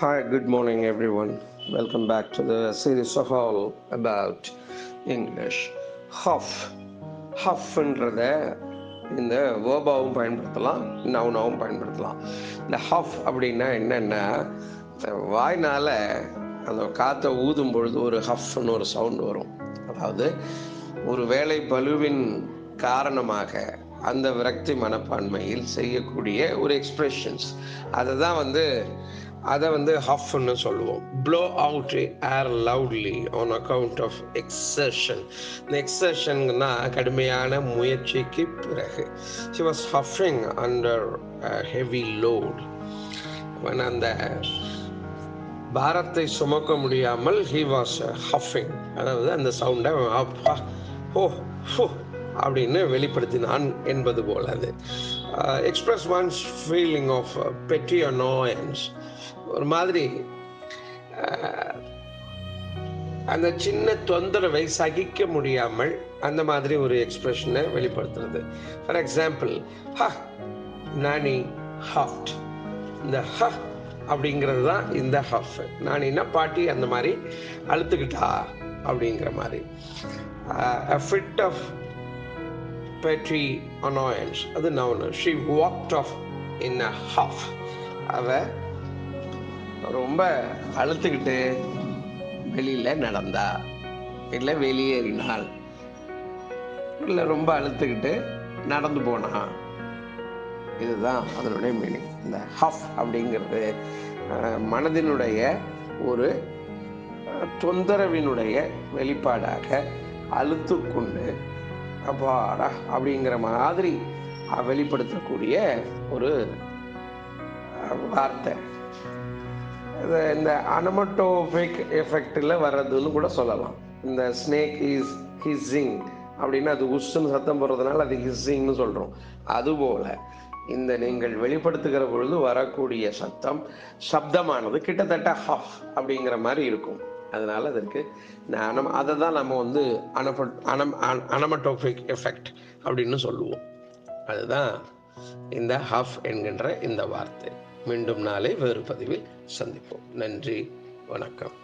Hi, good morning, everyone. Welcome back to the series of all about English. Huff. ஹஃப்ன்றத இந்த வேர்பாவும் பயன்படுத்தலாம், நவுனாவும் பயன்படுத்தலாம். இந்த HUF அப்படின்னா என்னென்னா, வாய்னால் அந்த காற்றை ஊதும் பொழுது ஒரு ஹஃப்னு ஒரு சவுண்ட் வரும். அதாவது ஒரு வேலை பளுவின் காரணமாக அந்த விரக்தி மனப்பான்மையில் செய்யக்கூடிய ஒரு எக்ஸ்பிரஷன்ஸ், அதை ஹஃப்னு சொல்லுவோம். Blow out air loudly on account of exertion. இந்த எக்ஸர்ஷன்னா கடுமையான முயற்சிக்கு பிறகு. She was huffing under heavy load. அந்த பாரத்தை சுமக்க முடியாமல் ஹி வாஸ் ஹஃபிங், அதாவது அந்த சவுண்டை அப்பா ஹோ ஹோ அப்படின்னு வெளிப்படுத்தினான் என்பது போல. அது எக்ஸ்பிரஸ் ஒன்ஸ் ஃபீலிங் ஆஃப் பெட்டி அனாயன்ஸ். ஒரு மாதிரி அந்த சின்ன தொந்தரவை சகிக்க முடியாமல் அந்த மாதிரி ஒரு எக்ஸ்பிரஷனை வெளிப்படுத்துறது. ஃபார் எக்ஸாம்பிள், நானி ஹஃப்ட். இந்த ஹ அப்படிங்கிறது தான் இந்த ஹஃப். நானின்னா பாட்டி அந்த மாதிரி அழுத்துக்கிட்டா அப்படிங்கிற மாதிரி. A fit of petty annoyance, அது noun. She walked off in a huff. அவ ரொம்ப அழுத்துக்கிட்டு வெளியில நடந்தா, இல்லை வெளியேறினாள், இல்லை ரொம்ப அழுத்துக்கிட்டு நடந்து போனா. இதுதான் அதனுடைய மீனிங். இந்த ஹஃப் அப்படிங்கிறது மனதினுடைய ஒரு தொந்தரவினுடைய வெளிப்பாடாக அழுத்து கொண்டு அப்பாடா அப்படிங்கிற மாதிரி வெளிப்படுத்தக்கூடிய ஒரு வார்த்தை. இந்த அனமட்டோபிக் எஃபெக்டில் வர்றதுன்னு கூட சொல்லலாம். இந்த ஸ்னேக் இஸ் ஹிஸ்ஸிங் அப்படின்னா அது உஸ்ன்னு சத்தம் போடுறதுனால அது ஹிஸ்ஸிங்னு சொல்கிறோம். அதுபோல் இந்த நீங்கள் வெளிப்படுத்துகிற பொழுது வரக்கூடிய சப்தமானது கிட்டத்தட்ட ஹஃப் அப்படிங்கிற மாதிரி இருக்கும். அதனால அதற்கு அதை தான் நம்ம அனமட்டோபிக் எஃபெக்ட் அப்படின்னு சொல்லுவோம். அதுதான் இந்த ஹஃப் என்கின்ற இந்த வார்த்தை. மீண்டும் நாளை வேறு பதிவில் சந்திப்போம். நன்றி, வணக்கம்.